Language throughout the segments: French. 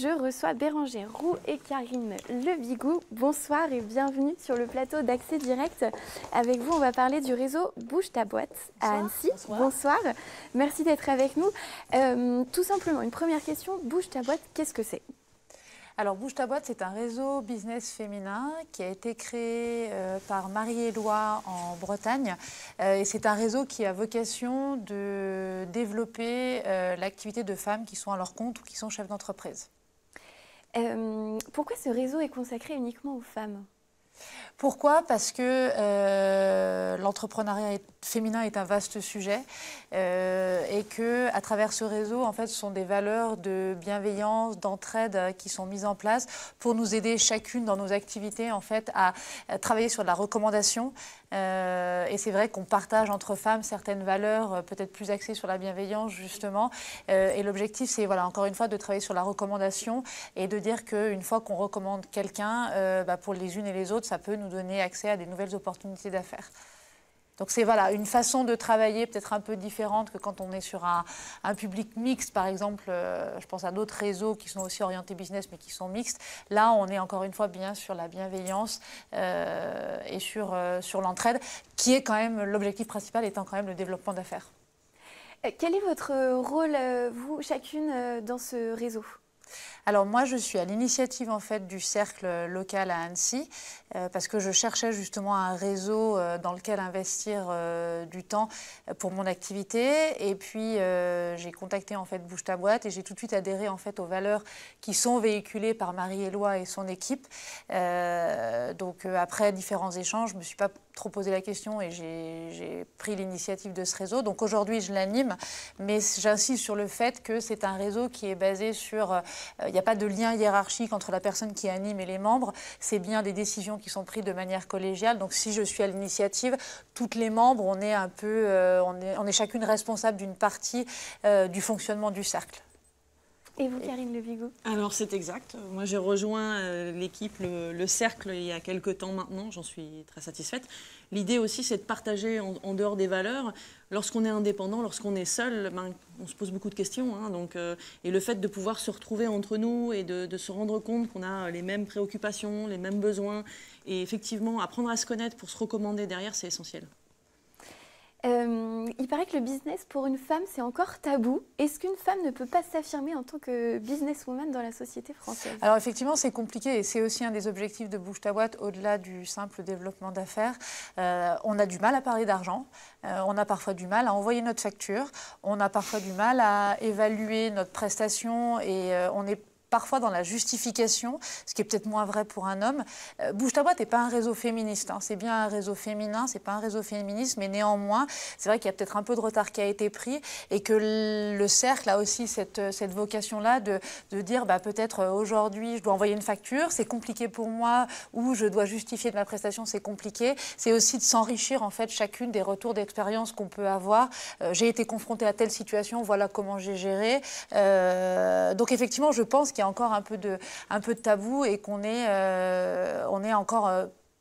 Je reçois Bérangère Roux et Karine Lebigou. Bonsoir et bienvenue sur le plateau d'Accès Direct. Avec vous, on va parler du réseau Bouge ta boîte à Annecy. Bonsoir. Merci d'être avec nous. Tout simplement, une première question. Bouge ta boîte, qu'est-ce que c'est ? Alors Bouge ta boîte, c'est un réseau business féminin qui a été créé par Marie-Éloi en Bretagne. Et c'est un réseau qui a vocation de développer l'activité de femmes qui sont à leur compte ou qui sont chefs d'entreprise. Pourquoi ce réseau est consacré uniquement aux femmes ? Pourquoi ? Parce que l'entrepreneuriat féminin est un vaste sujet et que à travers ce réseau, en fait, ce sont des valeurs de bienveillance, d'entraide qui sont mises en place pour nous aider chacune dans nos activités, en fait, à travailler sur de la recommandation. Et c'est vrai qu'on partage entre femmes certaines valeurs peut-être plus axées sur la bienveillance, justement. Et l'objectif, c'est, voilà, encore une fois, de travailler sur la recommandation et de dire qu'une fois qu'on recommande quelqu'un, pour les unes et les autres, ça peut nous donner accès à des nouvelles opportunités d'affaires. Donc c'est voilà, une façon de travailler peut-être un peu différente que quand on est sur un public mixte, par exemple, je pense à d'autres réseaux qui sont aussi orientés business mais qui sont mixtes. Là, on est encore une fois bien sur la bienveillance et sur l'entraide, qui est quand même l'objectif principal étant quand même le développement d'affaires. Quel est votre rôle, vous, chacune, dans ce réseau ? Alors moi, je suis à l'initiative en fait du cercle local à Annecy parce que je cherchais justement un réseau dans lequel investir du temps pour mon activité. Et puis j'ai contacté en fait Bouge ta boîte et j'ai tout de suite adhéré en fait aux valeurs qui sont véhiculées par Marie-Éloi et son équipe. Donc après différents échanges, je me suis pas trop posé la question et j'ai pris l'initiative de ce réseau. Donc aujourd'hui, je l'anime, mais j'insiste sur le fait que c'est un réseau qui est basé sur... il n'y a pas de lien hiérarchique entre la personne qui anime et les membres. C'est bien des décisions qui sont prises de manière collégiale. Donc si je suis à l'initiative, toutes les membres, on est un peu... on est chacune responsable d'une partie du fonctionnement du cercle. Et vous, Karine Lebigou ? Alors c'est exact. Moi j'ai rejoint l'équipe, le cercle il y a quelques temps maintenant, j'en suis très satisfaite. L'idée aussi c'est de partager en dehors des valeurs. Lorsqu'on est indépendant, lorsqu'on est seul, on se pose beaucoup de questions. Et le fait de pouvoir se retrouver entre nous et de se rendre compte qu'on a les mêmes préoccupations, les mêmes besoins, et effectivement apprendre à se connaître pour se recommander derrière, c'est essentiel. Il paraît que le business pour une femme, c'est encore tabou. Est-ce qu'une femme ne peut pas s'affirmer en tant que businesswoman dans la société française ? Alors effectivement, c'est compliqué et c'est aussi un des objectifs de Bouge ta boîte au-delà du simple développement d'affaires. On a du mal à parler d'argent, on a parfois du mal à envoyer notre facture, on a parfois du mal à évaluer notre prestation et on est parfois dans la justification, ce qui est peut-être moins vrai pour un homme. Bouge ta boîte n'est pas un réseau féministe, c'est bien un réseau féminin, c'est pas un réseau féministe, mais néanmoins, c'est vrai qu'il y a peut-être un peu de retard qui a été pris et que le cercle a aussi cette vocation-là de dire peut-être aujourd'hui je dois envoyer une facture, c'est compliqué pour moi, ou je dois justifier de ma prestation, c'est compliqué. C'est aussi de s'enrichir en fait chacune des retours d'expérience qu'on peut avoir. J'ai été confrontée à telle situation, voilà comment j'ai géré. Donc effectivement, je pense qu'il y a encore un peu de tabou et qu'on est encore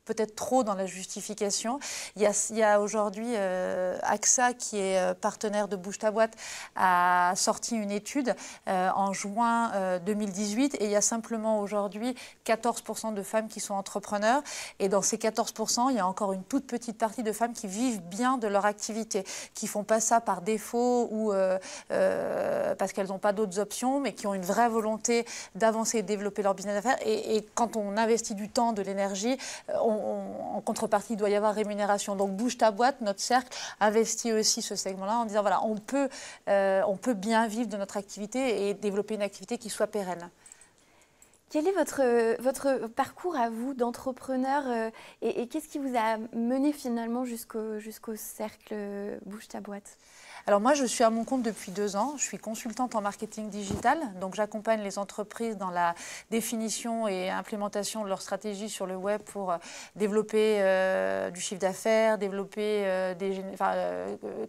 peut-être trop dans la justification. Il y a aujourd'hui AXA, qui est partenaire de Bouge ta boîte, a sorti une étude en juin 2018 et il y a simplement aujourd'hui 14% de femmes qui sont entrepreneurs et dans ces 14%, il y a encore une toute petite partie de femmes qui vivent bien de leur activité, qui font pas ça par défaut ou parce qu'elles n'ont pas d'autres options, mais qui ont une vraie volonté d'avancer et de développer leur business d'affaires. Et quand on investit du temps, de l'énergie, en contrepartie, il doit y avoir rémunération. Donc Bouge ta boîte, notre cercle, investit aussi ce segment-là en disant voilà, on peut bien vivre de notre activité et développer une activité qui soit pérenne. Quel est votre parcours à vous d'entrepreneur et qu'est-ce qui vous a mené finalement jusqu'au cercle Bouge ta boîte ? Alors moi, je suis à mon compte depuis 2 ans. Je suis consultante en marketing digital. Donc j'accompagne les entreprises dans la définition et implémentation de leur stratégie sur le web pour développer du chiffre d'affaires, développer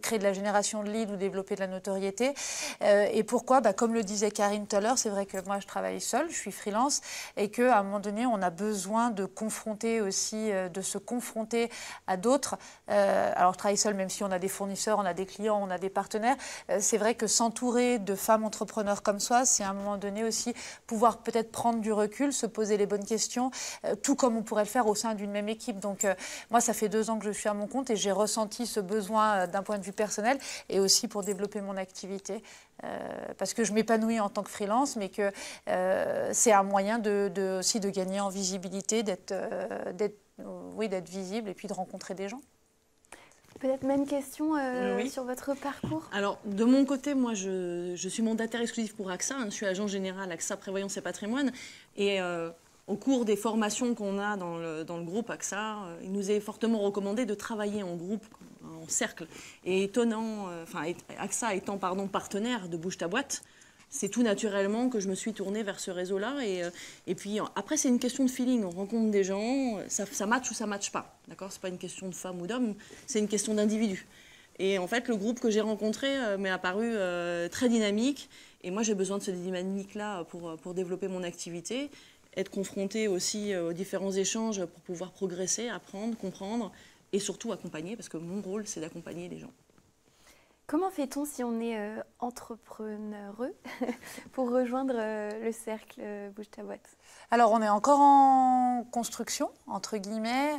créer de la génération de leads ou développer de la notoriété. Et pourquoi ? Comme le disait Karine tout à l'heure, c'est vrai que moi je travaille seule, je suis freelance et qu'à un moment donné, on a besoin de confronter aussi, de se confronter à d'autres. Alors je travaille seule même si on a des fournisseurs, on a des clients, on a des partenaires. C'est vrai que s'entourer de femmes entrepreneurs comme soi, c'est à un moment donné aussi pouvoir peut-être prendre du recul, se poser les bonnes questions, tout comme on pourrait le faire au sein d'une même équipe. Donc moi, ça fait 2 ans que je suis à mon compte et j'ai ressenti ce besoin d'un point de vue personnel et aussi pour développer mon activité. Parce que je m'épanouis en tant que freelance, mais que c'est un moyen aussi de gagner en visibilité, d'être visible et puis de rencontrer des gens. Peut-être même question sur votre parcours. Alors, de mon côté, moi, je suis mandataire exclusif pour AXA. Je suis agent général AXA Prévoyance et Patrimoine. Et au cours des formations qu'on a dans le groupe AXA, il nous est fortement recommandé de travailler en groupe, en cercle. Et AXA étant partenaire de Bouge ta boîte, c'est tout naturellement que je me suis tournée vers ce réseau-là. Et puis après, c'est une question de feeling. On rencontre des gens, ça match ou ça match pas. D'accord ? C'est pas une question de femme ou d'homme, c'est une question d'individu. Et en fait, le groupe que j'ai rencontré m'est apparu très dynamique. Et moi, j'ai besoin de cette dynamique-là pour développer mon activité, être confrontée aussi aux différents échanges pour pouvoir progresser, apprendre, comprendre et surtout accompagner, parce que mon rôle, c'est d'accompagner les gens. Comment fait-on si on est entrepreneureux pour rejoindre le cercle Bouge ta boîte? Alors, on est encore en construction, entre guillemets.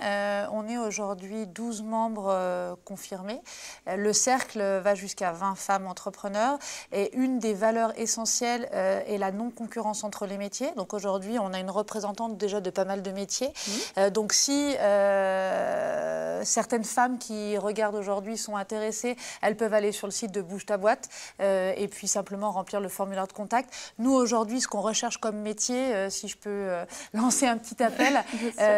On est aujourd'hui 12 membres confirmés. Le cercle va jusqu'à 20 femmes entrepreneurs. Et une des valeurs essentielles est la non-concurrence entre les métiers. Donc aujourd'hui, on a une représentante déjà de pas mal de métiers. Donc si certaines femmes qui regardent aujourd'hui sont intéressées, elles peuvent aller sur le site de Bouge ta boîte et puis simplement remplir le formulaire de contact. Nous, aujourd'hui, ce qu'on recherche comme métier, si je peux lancer un petit appel,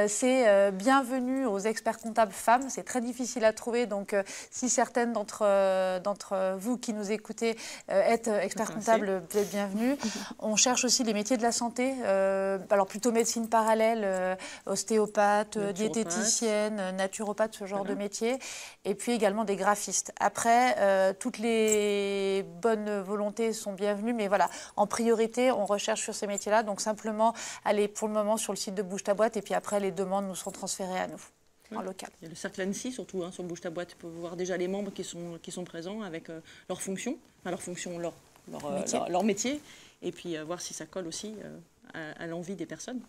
c'est bienvenue aux experts comptables femmes. C'est très difficile à trouver, donc si certaines d'entre vous qui nous écoutez êtes experts comptables, vous êtes bienvenus. On cherche aussi les métiers de la santé, alors plutôt médecine parallèle, ostéopathe, diététicienne, naturopathe, ce genre de métier, et puis également des graphistes. Après, toutes les bonnes volontés sont bienvenues, mais voilà, en priorité, on recherche sur ces métiers-là, donc simplement aller pour le moment sur le site de Bouge ta boîte, et puis après, les demandes nous seront transférées à nous. En local. Il y a le cercle Annecy, surtout sur Bouge ta boîte, tu peux voir déjà les membres qui sont présents avec leurs fonctions, leur métier, et puis voir si ça colle aussi à l'envie des personnes.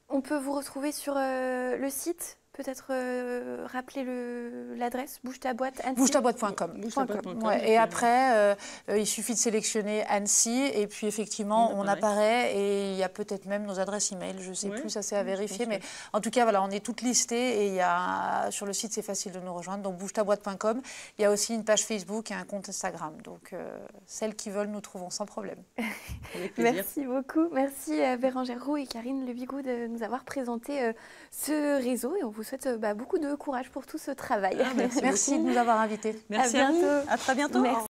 On peut vous retrouver sur le site, peut-être rappeler l'adresse Bouge ta boîte Annecy. Bougetaboîte.com. Ouais, et après, il suffit de sélectionner Annecy et puis effectivement, on apparaît et il y a peut-être même nos adresses e-mail. Je ne sais plus, ça c'est à vérifier. Mais en tout cas, voilà, on est toutes listées et sur le site, c'est facile de nous rejoindre. Donc, bougetaboîte.com. Il y a aussi une page Facebook et un compte Instagram. Donc, celles qui veulent, nous trouvons sans problème. Merci beaucoup. Merci Bérangère Roux et Karine Lebigou de nous avoir présenté ce réseau et on vous souhaite beaucoup de courage pour tout ce travail. Merci de nous avoir invités. Merci à vous. À très bientôt. Merci.